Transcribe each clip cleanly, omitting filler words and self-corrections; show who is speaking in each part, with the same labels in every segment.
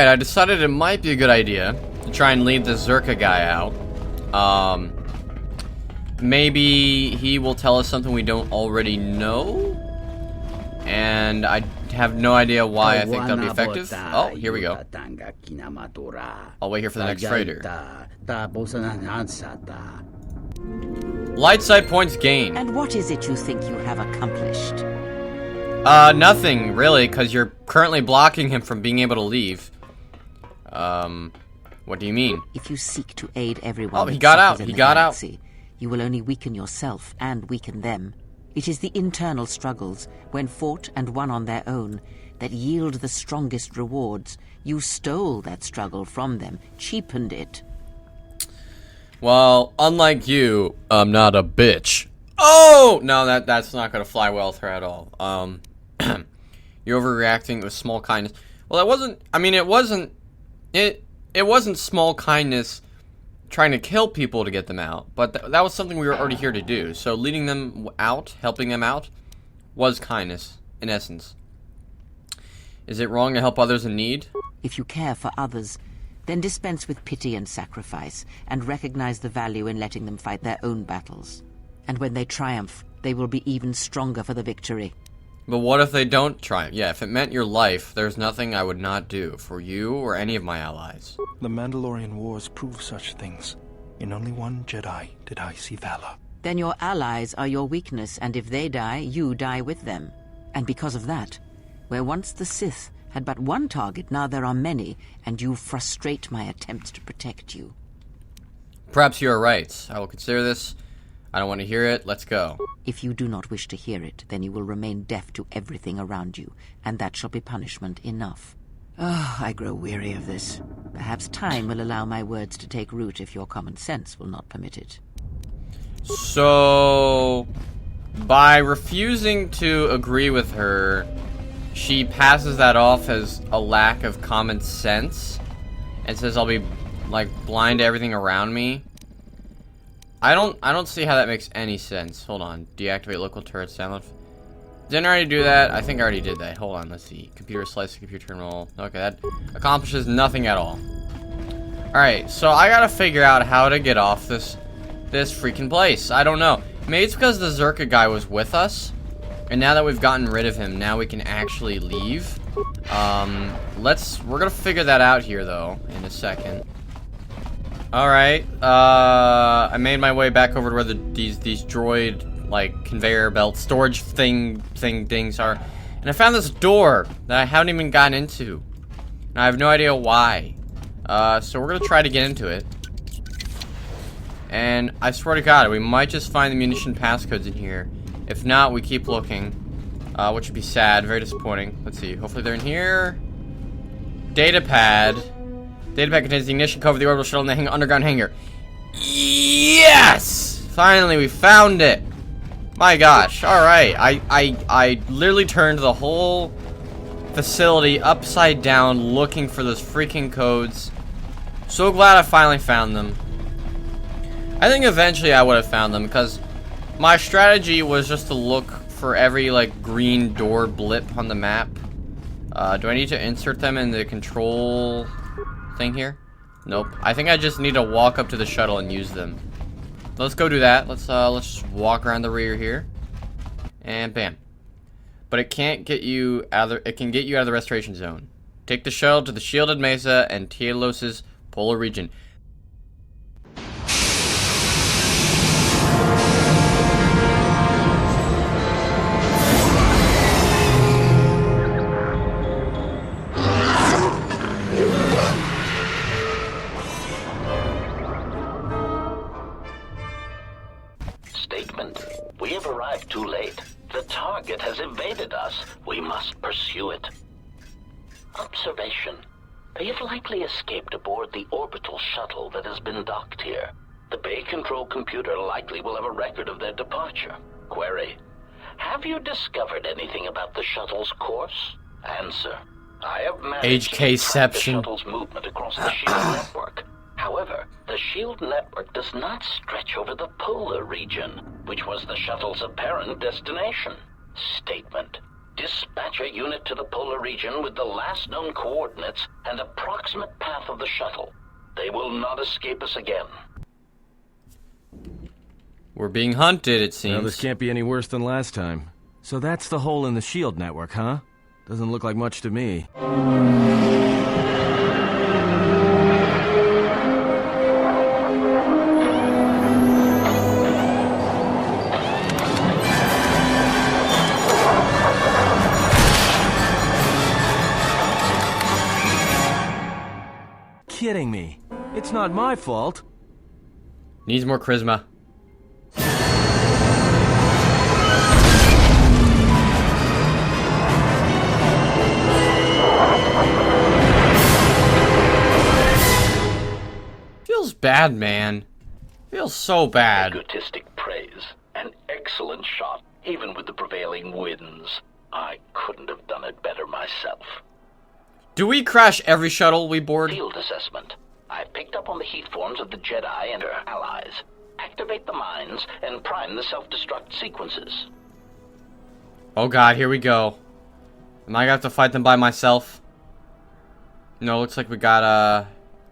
Speaker 1: I decided it might be a good idea to try and lead the Zerka guy out. Maybe he will tell us something we don't already know? And I have no idea why I think that'll be effective. Oh, here we go. I'll wait here for the next freighter. Light sight points gained.
Speaker 2: And what is it you think you have accomplished?
Speaker 1: Nothing, really, because you're currently blocking him from being able to leave. What do you mean?
Speaker 2: If you seek to aid everyone...
Speaker 1: Oh, he got out. He got out.
Speaker 2: You will only weaken yourself and weaken them. It is the internal struggles, when fought and won on their own, that yield the strongest rewards. You stole that struggle from them, cheapened it.
Speaker 1: Well, unlike you, I'm not a bitch. Oh! No, that's not gonna fly well with her at all. You're overreacting with small kindness. Well, that wasn't... I mean, it wasn't small kindness trying to kill people to get them out, but that was something we were already here to do. So leading them out, helping them out, was kindness, in essence. Is it wrong to help others in need?
Speaker 2: If you care for others, then dispense with pity and sacrifice, and recognize the value in letting them fight their own battles. And when they triumph, they will be even stronger for the victory.
Speaker 1: But what if they don't triumph? Yeah, if it meant your life, there's nothing I would not do for you or any of my allies.
Speaker 3: The Mandalorian Wars prove such things. In only one Jedi did I see valor.
Speaker 2: Then your allies are your weakness, and if they die, you die with them. And because of that, where once the Sith had but one target, now there are many, and you frustrate my attempts to protect you.
Speaker 1: Perhaps you are right. I will consider this. I don't want to hear it. Let's go.
Speaker 2: If you do not wish to hear it, then you will remain deaf to everything around you, and that shall be punishment enough. I grow weary of this. Perhaps time will allow my words to take root if your common sense will not permit it.
Speaker 1: So, by refusing to agree with her, she passes that off as a lack of common sense and says I'll be, like, blind to everything around me. I don't see how that makes any sense. Hold on. Deactivate local turrets. Download. Didn't I already do that? I think I already did that. Hold on. Let's see. Computer slice to computer terminal. Okay, that accomplishes nothing at all. Alright, so I gotta figure out how to get off this freaking place. I don't know. Maybe it's because the Zerka guy was with us. And now that we've gotten rid of him, now we can actually leave. We're gonna figure that out here, though, in a second. Alright, I made my way back over to where these droid, like, conveyor belt storage things are. And I found this door that I haven't even gotten into. And I have no idea why. So we're gonna try to get into it. And I swear to God, we might just find the munition passcodes in here. If not, we keep looking. Which would be sad, very disappointing. Let's see, hopefully they're in here. Datapad. Datapad contains the ignition code for the orbital shuttle in the underground hangar. Yes! Finally, we found it! My gosh, alright. I literally turned the whole facility upside down looking for those freaking codes. So glad I finally found them. I think eventually I would have found them because my strategy was just to look for every, like, green door blip on the map. Do I need to insert them in the control thing here? Nope. I think I just need to walk up to the shuttle and use them. Let's go do that. Let's just walk around the rear here. And bam. But it can't get you out of it can get you out of the restoration zone. Take the shuttle to the shielded mesa and Telos' Polar Region.
Speaker 4: We have arrived too late. The target has evaded us. We must pursue it. Observation. They have likely escaped aboard the orbital shuttle that has been docked here. The bay control computer likely will have a record of their departure. Query. Have you discovered anything about the shuttle's course? Answer. I have managed to track the shuttle's movement across the shield network. However, the shield network does not stretch over the Polar Region, which was the shuttle's apparent destination. Statement. Dispatch a unit to the Polar Region with the last known coordinates and approximate path of the shuttle. They will not escape us again.
Speaker 1: We're being hunted, it seems.
Speaker 5: Well, this can't be any worse than last time. So that's the hole in the shield network, huh? Doesn't look like much to me. Kidding me. It's not my fault.
Speaker 1: Needs more charisma. Feels bad, man. Feels so bad.
Speaker 4: Egotistic praise. An excellent shot, even with the prevailing winds. I couldn't have done it better myself.
Speaker 1: Do we crash every shuttle we board?
Speaker 4: Field assessment. I picked up on the heat forms of the Jedi and their allies. Activate the mines and prime the self-destruct sequences.
Speaker 1: Oh god, here we go. Am I gonna have to fight them by myself? No, looks like we got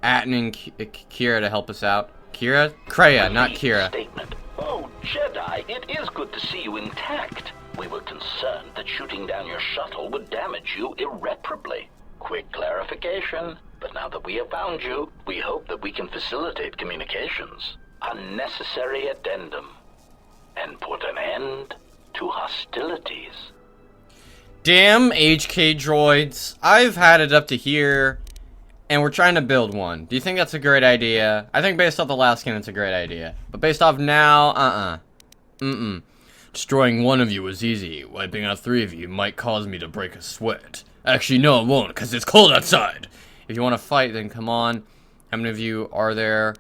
Speaker 1: Atten and Kira to help us out. Kira? Kreia, not Kira.
Speaker 4: Statement. Oh, Jedi, it is good to see you intact. We were concerned that shooting down your shuttle would damage you irreparably. Quick clarification, but now that we have found you, we hope that we can facilitate communications. Unnecessary addendum. And put an end to hostilities.
Speaker 1: Damn HK droids. I've had it up to here, and we're trying to build one. Do you think that's a great idea? I think based off the last game, it's a great idea. But based off now, Destroying one of you was easy. Wiping out 3 of you might cause me to break a sweat. Actually, no, it won't, because it's cold outside. If you want to fight, then come on. How many of you are there?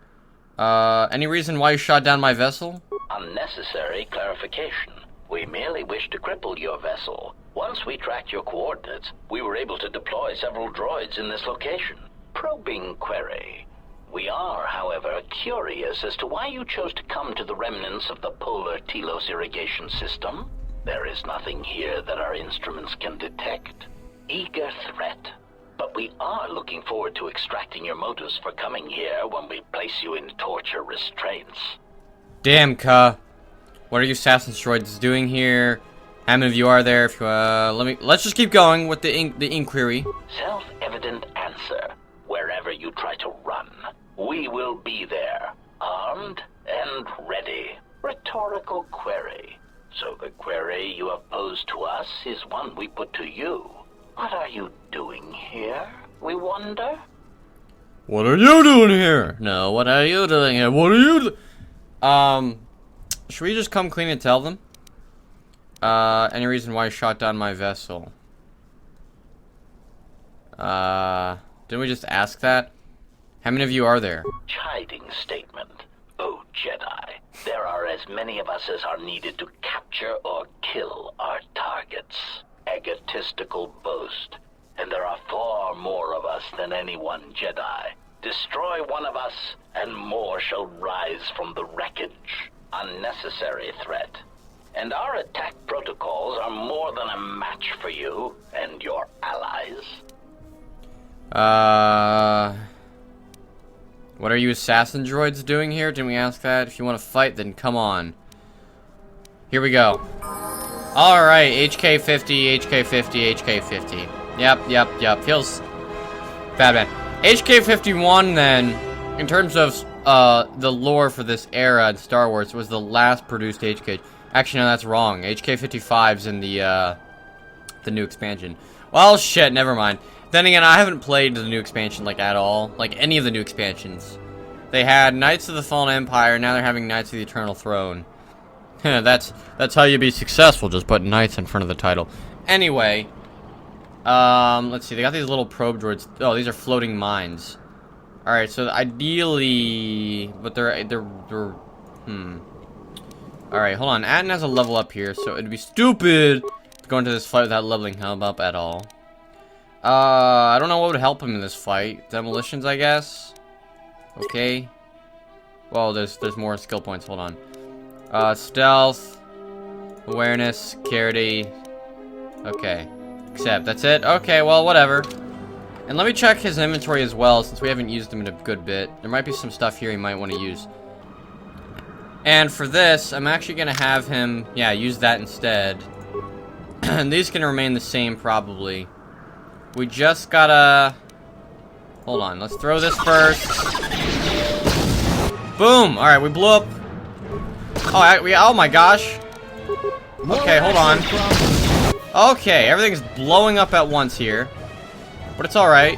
Speaker 1: Any reason why you shot down my vessel?
Speaker 4: Unnecessary clarification. We merely wish to cripple your vessel. Once we tracked your coordinates, we were able to deploy several droids in this location. Probing query. We are, however, curious as to why you chose to come to the remnants of the Polar Telos irrigation system. There is nothing here that our instruments can detect. Eager threat. But we are looking forward to extracting your motives for coming here when we place you in torture restraints.
Speaker 1: Damn, Ka. What are you assassin's droids doing here? How many of you are there? If you, let's just keep going with the inquiry.
Speaker 4: Self-evident answer. Wherever you try to run, we will be there, armed and ready. Rhetorical query. So the query you have posed to us is one we put to you. What are you doing here, we wonder?
Speaker 1: What are you doing here? No, what are you doing here? What are you should we just come clean and tell them? Any reason why I shot down my vessel? Didn't we just ask that? How many of you are there?
Speaker 4: Chiding statement. Oh, Jedi, there are as many of us as are needed to capture or kill our targets. Egotistical boast. And there are far more of us than any one Jedi. Destroy one of us, and more shall rise from the wreckage. Unnecessary threat. And our attack protocols are more than a match for you and your allies.
Speaker 1: What are you assassin droids doing here? Didn't we ask that? If you want to fight, then come on. Here we go. Alright, HK50, HK50, HK50. Yep. Feels bad, man. HK51, then, in terms of the lore for this era in Star Wars, was the last produced HK. Actually, no, that's wrong. HK55's in the new expansion. Well, shit, never mind. Then again, I haven't played the new expansion, like, at all. Like, any of the new expansions. They had Knights of the Fallen Empire, now they're having Knights of the Eternal Throne. that's how you be successful, just put Knights in front of the title. Anyway, let's see, they got these little probe droids. Oh, these are floating mines. Alright, so ideally, but they're Alright, hold on. Atten has a level up here, so it'd be stupid to go into this fight without leveling him up at all. I don't know what would help him in this fight. Demolitions, I guess. Okay. Well, there's more skill points. Hold on. Stealth, awareness, security. Okay. Accept. That's it? Okay, well, whatever. And let me check his inventory as well, since we haven't used him in a good bit. There might be some stuff here he might want to use. And for this, I'm actually going to have him, yeah, use that instead. And these can remain the same, probably. We just gotta... Hold on, let's throw this first. Boom! Alright, we blew up... Oh my gosh! Okay, hold on. Okay, everything's blowing up at once here. But it's alright.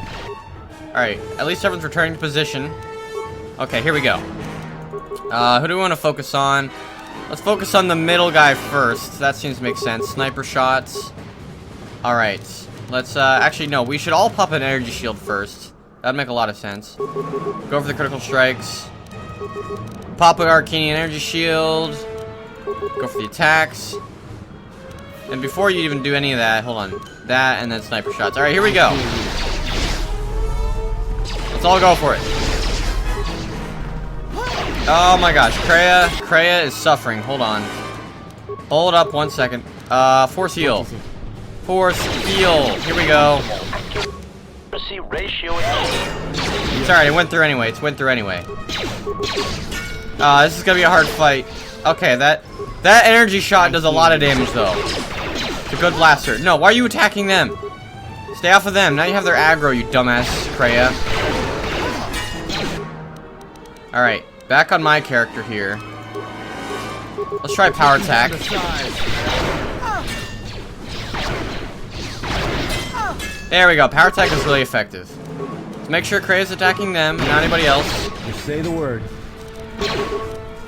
Speaker 1: Alright, at least everyone's returning to position. Okay, here we go. Who do we want to focus on? Let's focus on the middle guy first. That seems to make sense. Sniper shots. Alright. Let's, actually, no. We should all pop an energy shield first. That'd make a lot of sense. Go for the critical strikes. Pop an Arcanian energy shield. Go for the attacks. And before you even do any of that, hold on. That, and then sniper shots. Alright, here we go. Let's all go for it. Oh my gosh, Kreia is suffering. Hold on. Hold up 1 second. Force heal. Force heal. Here we go. It's alright, it went through anyway. This is gonna be a hard fight. Okay, that energy shot does a lot of damage though. It's a good blaster. No, why are you attacking them? Stay off of them. Now you have their aggro, you dumbass Kreia. Alright. Back on my character here. Let's try power attack. There we go. Power attack is really effective. Let's make sure Kreia's attacking them, not anybody else.
Speaker 5: Just say the word.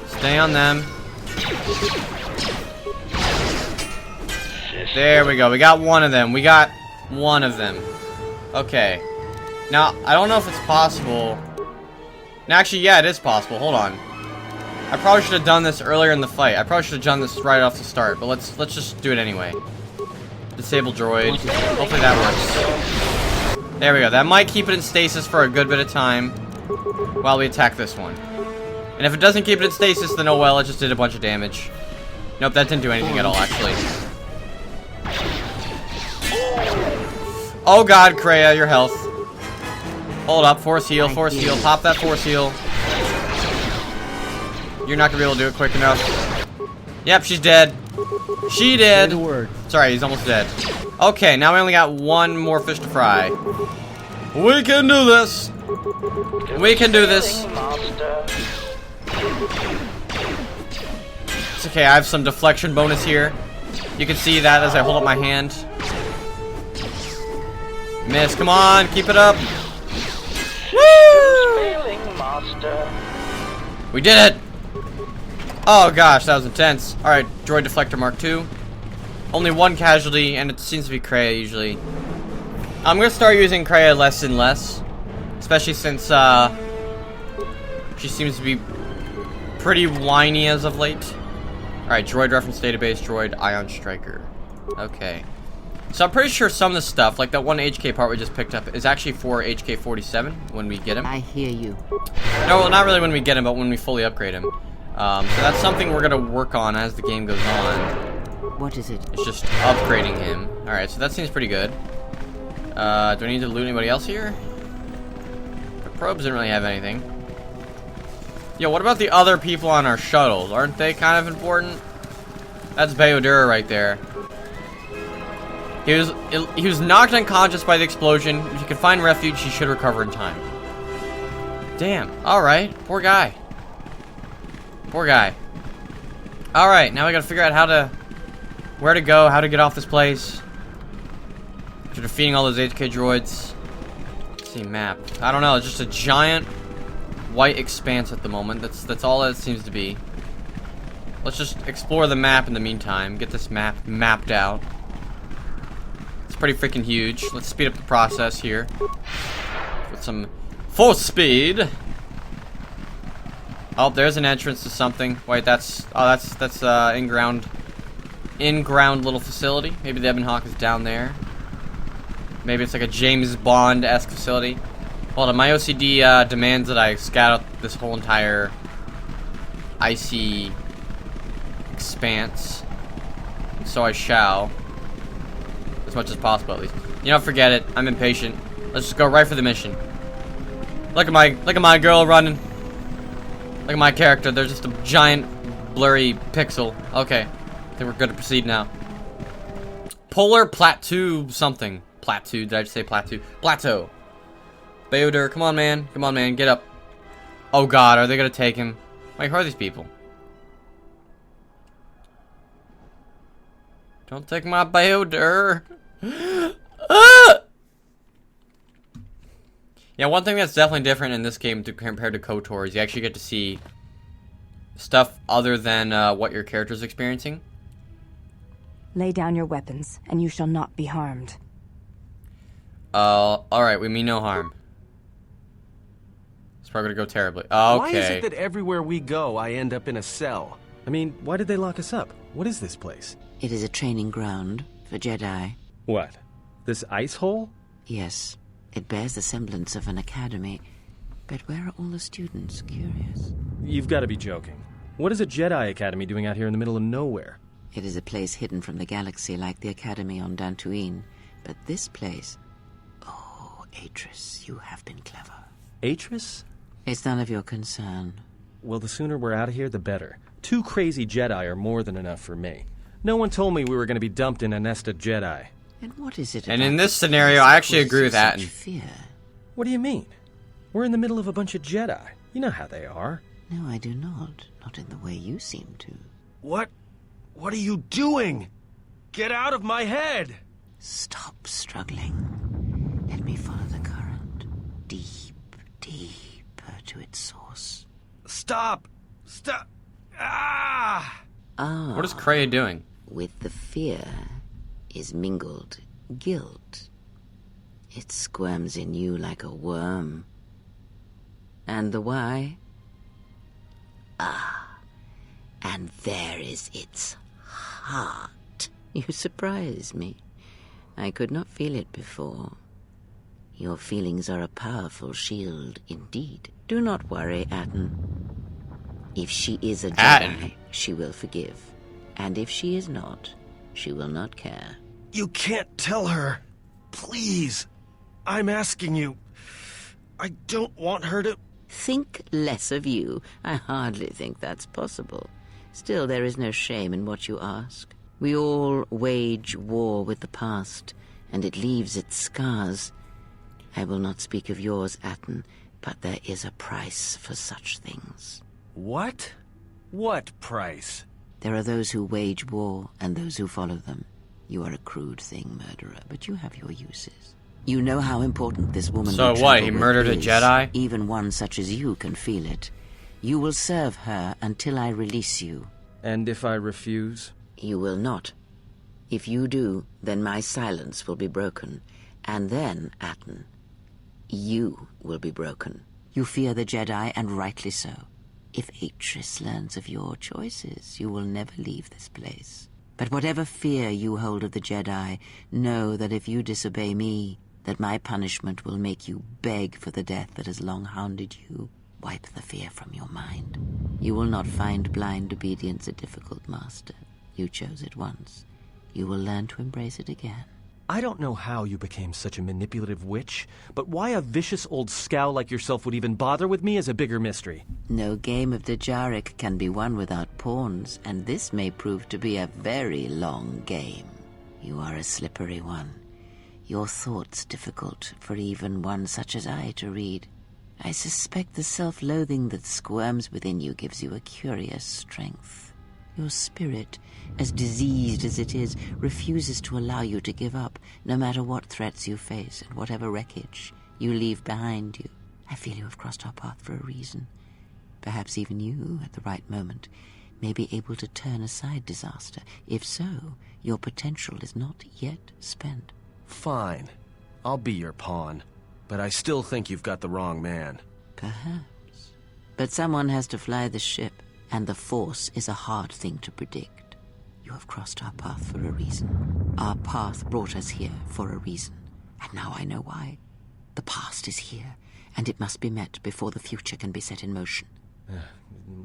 Speaker 1: Stay on them. There we go. We got one of them. Okay. Now, I don't know if it's possible... No, actually, yeah, it is possible. Hold on. I probably should have done this earlier in the fight. I probably should have done this right off the start, but let's just do it anyway. Disable droid. Hopefully that works. There we go. That might keep it in stasis for a good bit of time while we attack this one. And if it doesn't keep it in stasis, then oh well, it just did a bunch of damage. Nope, that didn't do anything at all, actually. Oh god, Kreia, your health. Hold up, force heal, pop that force heal. You're not gonna be able to do it quick enough. Yep, she's dead. She did. Sorry, he's almost dead. Okay, now we only got one more fish to fry. We can do this. We can do this. It's okay, I have some deflection bonus here. You can see that as I hold up my hand. Miss, come on, keep it up. Woo! We did it! Oh gosh, that was intense. Alright, droid deflector Mark II. Only one casualty, and it seems to be Kreia usually. I'm gonna start using Kreia less and less. Especially since, she seems to be pretty whiny as of late. Alright, droid reference database, droid Ion Striker. Okay. So I'm pretty sure some of the stuff, like that one HK part we just picked up, is actually for HK-47 when we get him.
Speaker 2: I hear you.
Speaker 1: No, well, not really when we get him, but when we fully upgrade him. So that's something we're gonna work on as the game goes on.
Speaker 2: What is it?
Speaker 1: It's just upgrading him. Alright, so that seems pretty good. Do I need to loot anybody else here? The probes didn't really have anything. Yo, what about the other people on our shuttles? Aren't they kind of important? That's Bayodur right there. He was knocked unconscious by the explosion. If you can find refuge, he should recover in time. Damn. Alright. Poor guy. Poor guy. Alright, now we gotta figure out where to go, how to get off this place. After defeating all those HK droids. Let's see, map. I don't know, it's just a giant white expanse at the moment. That's all it seems to be. Let's just explore the map in the meantime. Get this map mapped out. Pretty freaking huge. Let's speed up the process here with some force speed. Oh, there's an entrance to something. Wait, that's in-ground little facility. Maybe the Ebon Hawk is down there. Maybe it's like a James Bond-esque facility. Hold on, my OCD demands that I scout out this whole entire icy expanse. And so I shall. as much as possible, at least. You know, forget it. I'm impatient. Let's just go right for the mission. Look at my girl running. Look at my character. There's just a giant, blurry pixel. Okay, I think we're good to proceed now. Polar Plateau something. Plateau. Did I just say plateau? Plateau. Bayodur, come on, man. Come on, man. Get up. Oh, God. Are they going to take him? Wait, who are these people? Don't take my Bayodur. Ah! Yeah, one thing that's definitely different in this game compared to KOTOR is you actually get to see stuff other than what your character's experiencing.
Speaker 6: Lay down your weapons, and you shall not be harmed.
Speaker 1: Alright, we mean no harm. It's probably gonna go terribly. Okay.
Speaker 5: Why is it that everywhere we go, I end up in a cell? I mean, why did they lock us up? What is this place?
Speaker 2: It is a training ground for Jedi.
Speaker 5: What? This ice hole?
Speaker 2: Yes, it bears the semblance of an academy. But where are all the students? Curious.
Speaker 5: You've got to be joking. What is a Jedi Academy doing out here in the middle of nowhere?
Speaker 2: It is a place hidden from the galaxy like the Academy on Dantooine. But this place... Oh, Atris, you have been clever.
Speaker 5: Atris?
Speaker 2: It's none of your concern.
Speaker 5: Well, the sooner we're out of here, the better. 2 crazy Jedi are more than enough for me. No one told me we were going to be dumped in a nest of Jedi.
Speaker 2: And what is it?
Speaker 1: And in this scenario, I actually agree with Atten.
Speaker 2: Fear?
Speaker 5: What do you mean? We're in the middle of a bunch of Jedi. You know how they are.
Speaker 2: No, I do not. Not in the way you seem to.
Speaker 5: What? What are you doing? Get out of my head!
Speaker 2: Stop struggling. Let me follow the current. Deep, deeper to its source.
Speaker 5: Stop! Stop! Ah!
Speaker 2: Ah.
Speaker 1: What is Kreia doing?
Speaker 2: With the fear is mingled guilt. It squirms in you like a worm. And the why? Ah. And there is its heart. You surprise me. I could not feel it before. Your feelings are a powerful shield indeed. Do not worry, Atten. If she is a Jedi,
Speaker 1: Atten.
Speaker 2: she will forgive. And if she is not, she will not care.
Speaker 5: You can't tell her. Please. I'm asking you. I don't want her to...
Speaker 2: Think less of you. I hardly think that's possible. Still, there is no shame in what you ask. We all wage war with the past, and it leaves its scars. I will not speak of yours, Atten, but there is a price for such things.
Speaker 5: What? What price?
Speaker 2: There are those who wage war and those who follow them. You are a crude thing, murderer, but you have your uses. You know how important this woman
Speaker 1: So
Speaker 2: we
Speaker 1: what,
Speaker 2: travel
Speaker 1: he
Speaker 2: with
Speaker 1: murdered a
Speaker 2: is.
Speaker 1: Jedi?
Speaker 2: Even one such as you can feel it. You will serve her until I release you.
Speaker 5: And if I refuse?
Speaker 2: You will not. If you do, then my silence will be broken. And then, Atten, you will be broken. You fear the Jedi, and rightly so. If Atris learns of your choices, you will never leave this place. But whatever fear you hold of the Jedi, know that if you disobey me, that my punishment will make you beg for the death that has long hounded you. Wipe the fear from your mind. You will not find blind obedience a difficult master. You chose it once. You will learn to embrace it again.
Speaker 5: I don't know how you became such a manipulative witch, but why a vicious old scow like yourself would even bother with me is a bigger mystery.
Speaker 2: No game of Dejaric can be won without pawns, and this may prove to be a very long game. You are a slippery one. Your thoughts difficult for even one such as I to read. I suspect the self-loathing that squirms within you gives you a curious strength. Your spirit, as diseased as it is, refuses to allow you to give up, no matter what threats you face and whatever wreckage you leave behind you. I feel you have crossed our path for a reason. Perhaps even you, at the right moment, may be able to turn aside disaster. If so, your potential is not yet spent.
Speaker 5: Fine. I'll be your pawn. But I still think you've got the wrong man.
Speaker 2: Perhaps. But someone has to fly the ship, and the Force is a hard thing to predict. You have crossed our path for a reason. Our path brought us here for a reason. And now I know why. The past is here, and it must be met before the future can be set in motion.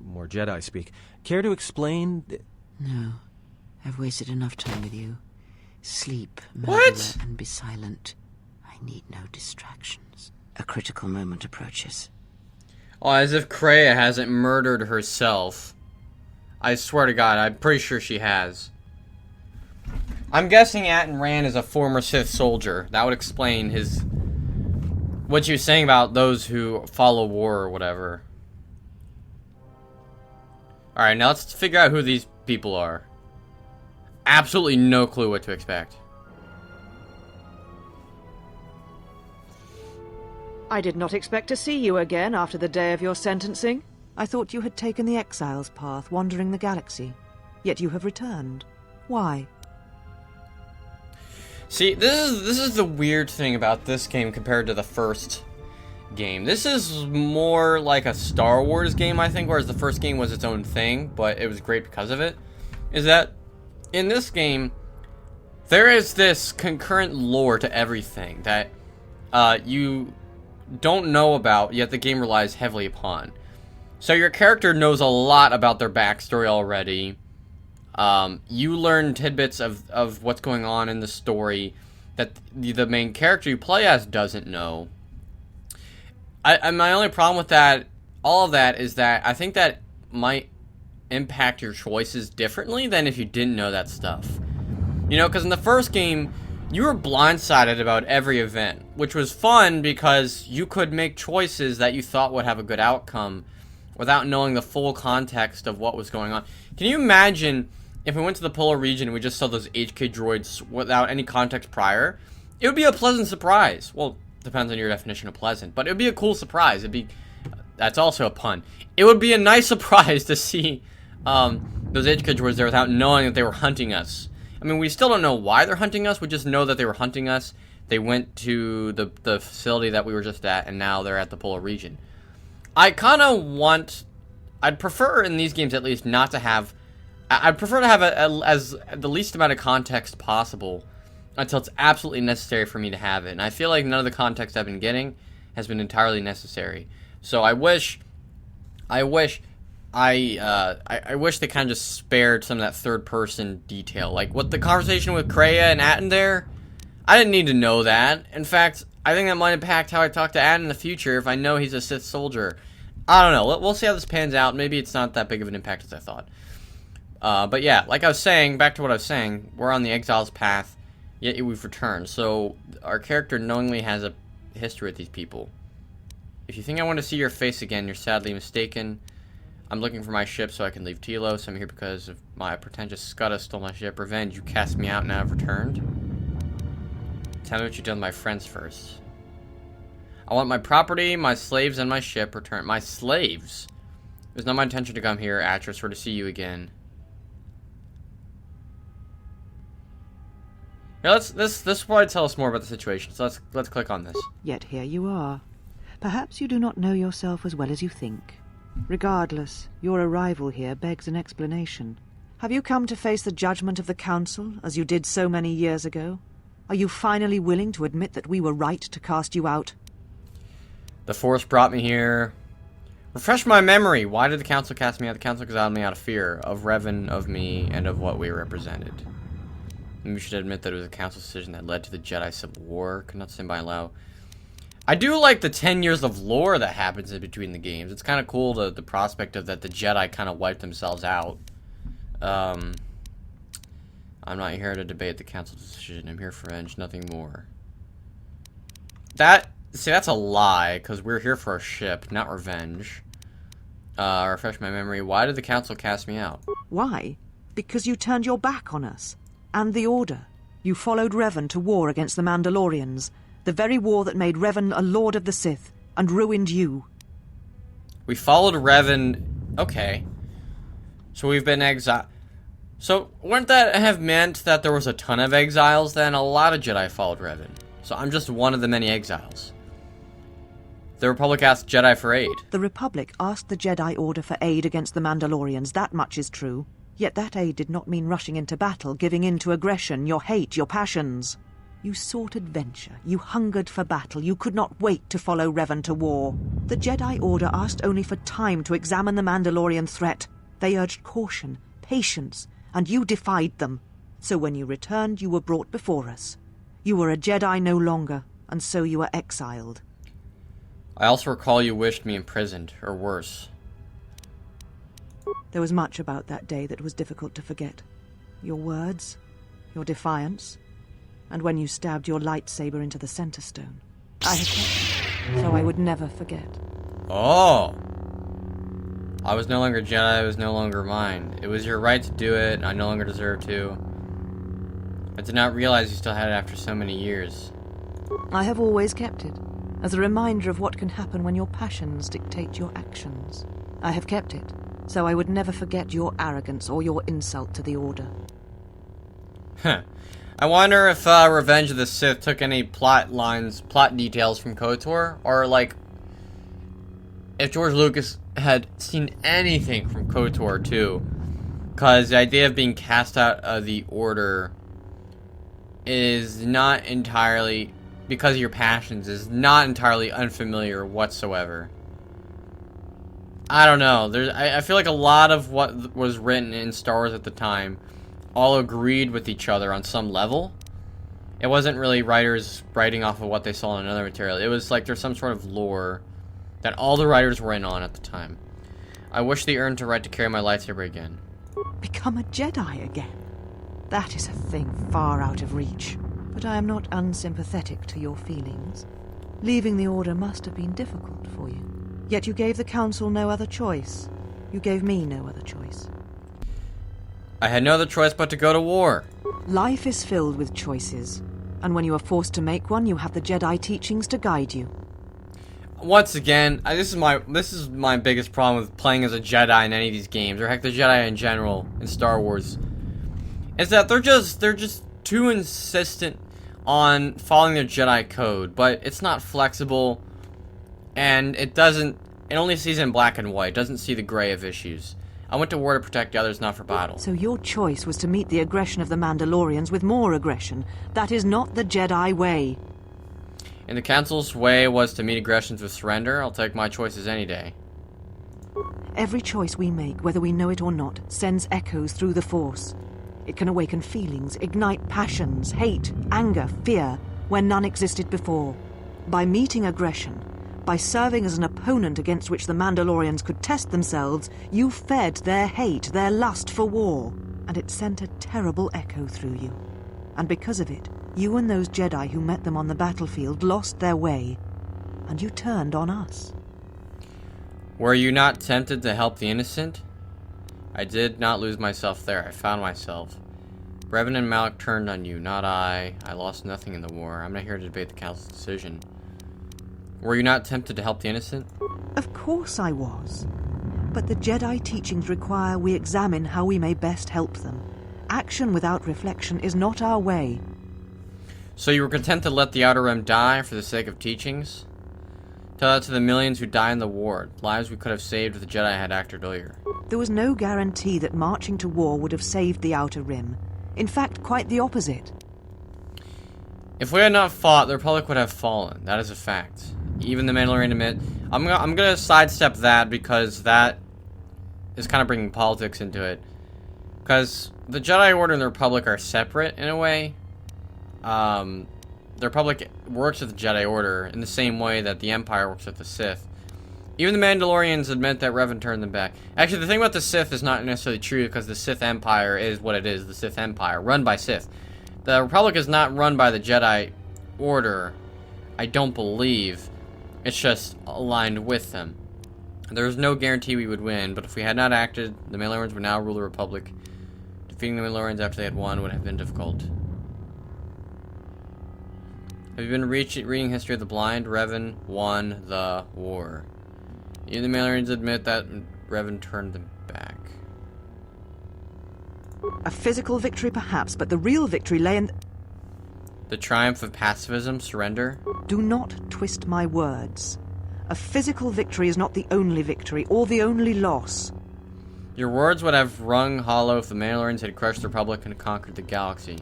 Speaker 5: More Jedi speak. Care to explain?
Speaker 2: No. I've wasted enough time with you. Sleep,
Speaker 1: What?
Speaker 2: murderer, and be silent. I need no distractions. A critical moment approaches.
Speaker 1: Oh, as if Kreia hasn't murdered herself. I swear to God, I'm pretty sure she has. I'm guessing Atton Rand is a former Sith soldier. That would explain his... what you were saying about those who follow war or whatever. Alright, now let's figure out who these people are. Absolutely no clue what to expect.
Speaker 7: I did not expect to see you again after the day of your sentencing. I thought you had taken the exile's path, wandering the galaxy. Yet you have returned. Why?
Speaker 1: See, this is the weird thing about this game compared to the first game. This is more like a Star Wars game, I think, whereas the first game was its own thing, but it was great because of it. Is that in this game, there is this concurrent lore to everything that you don't know about, yet the game relies heavily upon. So your character knows a lot about their backstory already. You learn tidbits of what's going on in the story that the main character you play as doesn't know. My only problem with that, all of that, is that I think that might impact your choices differently than if you didn't know that stuff. You know, because in the first game, you were blindsided about every event, which was fun because you could make choices that you thought would have a good outcome without knowing the full context of what was going on. Can you imagine if we went to the Polar Region and we just saw those HK droids without any context prior? It would be a pleasant surprise. Well, depends on your definition of pleasant, but it would be a cool surprise. That's also a pun. It would be a nice surprise to see those HK droids there without knowing that they were hunting us. I mean, we still don't know why they're hunting us. We just know that they were hunting us. They went to the facility that we were just at, and now they're at the Polar Region. I'd prefer in these games at least not to have... I'd prefer to have as the least amount of context possible until it's absolutely necessary for me to have it. And I feel like none of the context I've been getting has been entirely necessary. So I wish they kind of just spared some of that third-person detail. Like, what the conversation with Kreia and Atton there, I didn't need to know that. In fact, I think that might impact how I talk to Atton in the future if I know he's a Sith soldier. I don't know. We'll see how this pans out. Maybe it's not that big of an impact as I thought. But yeah, like I was saying, back to what I was saying, we're on the Exile's path, yet we've returned. So our character knowingly has a history with these people. If you think I want to see your face again, you're sadly mistaken. I'm looking for my ship so I can leave Telos. I'm here because of my pretentious scudda stole my ship. Revenge, you cast me out and now I've returned. Tell me what you've done to my friends first. I want my property, my slaves, and my ship returned. My slaves? It was not my intention to come here, actress, or to see you again. Yeah, this will probably tell us more about the situation, so let's click on this.
Speaker 7: Yet here you are. Perhaps you do not know yourself as well as you think. Regardless, your arrival here begs an explanation. Have you come to face the judgment of the Council, as you did so many years ago? Are you finally willing to admit that we were right to cast you out?
Speaker 1: The Force brought me here. Refresh my memory. Why did the Council cast me out? The Council exiled me out of fear of Revan, of me, and of what we represented. Maybe we should admit that it was a Council decision that led to the Jedi Civil War. Could not stand by and allow. I do like the 10 years of lore that happens in between the games. It's kind of cool, the prospect of that the Jedi kind of wiped themselves out. I'm not here to debate the Council's decision. I'm here for revenge, nothing more. See, that's a lie, because we're here for a ship, not revenge. Refresh my memory. Why did the Council cast me out?
Speaker 7: Why? Because you turned your back on us. And the Order. You followed Revan to war against the Mandalorians. The very war that made Revan a Lord of the Sith, and ruined you.
Speaker 1: We followed Revan... Okay. So we've been exiled. So, wouldn't that have meant that there was a ton of exiles then? A lot of Jedi followed Revan. So I'm just one of the many exiles. The Republic asked Jedi for aid.
Speaker 7: The Republic asked the Jedi Order for aid against the Mandalorians, that much is true. Yet that aid did not mean rushing into battle, giving in to aggression, your hate, your passions. You sought adventure, you hungered for battle, you could not wait to follow Revan to war. The Jedi Order asked only for time to examine the Mandalorian threat. They urged caution, patience, and you defied them. So when you returned, you were brought before us. You were a Jedi no longer, and so you were exiled.
Speaker 1: I also recall you wished me imprisoned, or worse.
Speaker 7: There was much about that day that was difficult to forget. Your words, your defiance, and when you stabbed your lightsaber into the center stone. I had kept it, so I would never forget.
Speaker 1: Oh! I was no longer Jedi, it was no longer mine. It was your right to do it, and I no longer deserve to. I did not realize you still had it after so many years.
Speaker 7: I have always kept it, as a reminder of what can happen when your passions dictate your actions. I have kept it, so I would never forget your arrogance or your insult to the Order.
Speaker 1: Huh. I wonder if Revenge of the Sith took any plot details from KOTOR, or like, if George Lucas had seen anything from KOTOR too, because the idea of being cast out of the Order is not entirely, because of your passions, is not entirely unfamiliar whatsoever. I don't know. I feel like a lot of what was written in Star Wars at the time all agreed with each other on some level. It wasn't really writers writing off of what they saw in another material. It was like there's some sort of lore that all the writers were in on at the time. I wish they earned the right to carry my lightsaber again.
Speaker 7: Become a Jedi again? That is a thing far out of reach. But I am not unsympathetic to your feelings. Leaving the Order must have been difficult for you. Yet you gave the Council no other choice. You gave me no other choice.
Speaker 1: I had no other choice but to go to war.
Speaker 7: Life is filled with choices. And when you are forced to make one, you have the Jedi teachings to guide you.
Speaker 1: Once again, this is my biggest problem with playing as a Jedi in any of these games, or heck, the Jedi in general in Star Wars, is that they're just too insistent on following their Jedi code, but it's not flexible, and it only sees it in black and white, doesn't see the gray of issues. I went to war to protect the others, not for battle.
Speaker 7: So your choice was to meet the aggression of the Mandalorians with more aggression. That is not the Jedi way.
Speaker 1: And the Council's way was to meet aggressions with surrender. I'll take my choices any day.
Speaker 7: Every choice we make, whether we know it or not, sends echoes through the Force. It can awaken feelings, ignite passions, hate, anger, fear, where none existed before. By meeting aggression, by serving as an opponent against which the Mandalorians could test themselves, you fed their hate, their lust for war, and it sent a terrible echo through you. And because of it, you and those Jedi who met them on the battlefield lost their way, and you turned on us.
Speaker 1: Were you not tempted to help the innocent? I did not lose myself there. I found myself. Revan and Malak turned on you, not I. I lost nothing in the war. I'm not here to debate the Council's decision. Were you not tempted to help the innocent?
Speaker 7: Of course I was. But the Jedi teachings require we examine how we may best help them. Action without reflection is not our way.
Speaker 1: So you were content to let the Outer Rim die for the sake of teachings? Tell that to the millions who die in the war, lives we could have saved if the Jedi had acted earlier.
Speaker 7: There was no guarantee that marching to war would have saved the Outer Rim. In fact, quite the opposite.
Speaker 1: If we had not fought, the Republic would have fallen. That is a fact. Even the Mandalorian admit. I'm gonna sidestep that because that is kind of bringing politics into it. Because the Jedi Order and the Republic are separate in a way. The Republic works with the Jedi Order in the same way that the Empire works with the Sith. Even the Mandalorians admit that Revan turned them back. Actually, the thing about the Sith is not necessarily true because the Sith Empire is what it is, the Sith Empire, run by Sith. The Republic is not run by the Jedi Order, I don't believe. It's just aligned with them. There's no guarantee we would win, but if we had not acted, the Mandalorians would now rule the Republic. Defeating the Mandalorians after they had won would have been difficult. Have you been reading History of the Blind? Revan won the war. Even the Mandalorians admit that Revan turned them back.
Speaker 7: A physical victory perhaps, but the real victory lay in...
Speaker 1: The triumph of pacifism, surrender?
Speaker 7: Do not twist my words. A physical victory is not the only victory, or the only loss.
Speaker 1: Your words would have rung hollow if the Mandalorians had crushed the Republic and conquered the galaxy.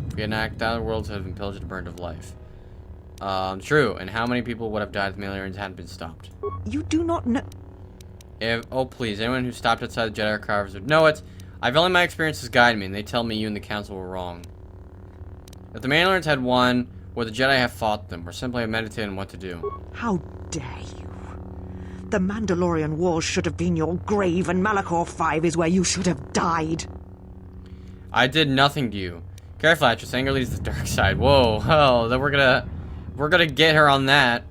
Speaker 1: If we had not acted out, the worlds would have been pillaged and burned of life. True, and how many people would have died if the Mandalorians hadn't been stopped?
Speaker 7: You do not know...
Speaker 1: Oh please, anyone who stopped outside the Jedi Archives would know it. I've only my experiences guide me, and they tell me you and the Council were wrong. If the Mandalorians had won, would the Jedi have fought them, or simply have meditated on what to do?
Speaker 7: How dare you? The Mandalorian Wars should have been your grave, and Malachor 5 is where you should have died.
Speaker 1: I did nothing to you. Careful, Atris. Anger leads to the dark side. Whoa, oh, then we're gonna get her on that.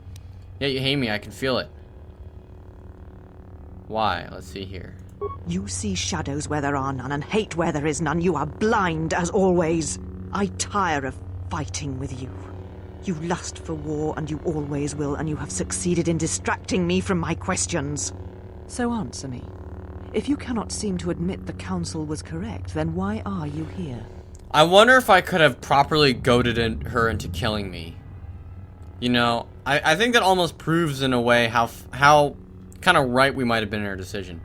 Speaker 1: Yeah, you hate me. I can feel it. Why? Let's see here.
Speaker 7: You see shadows where there are none, and hate where there is none. You are blind, as always. I tire of fighting with you. You lust for war, and you always will, and you have succeeded in distracting me from my questions. So answer me. If you cannot seem to admit the Council was correct, then why are you here?
Speaker 1: I wonder if I could have properly goaded her into killing me. You know, I think that almost proves in a way how kind of right we might have been in our decision.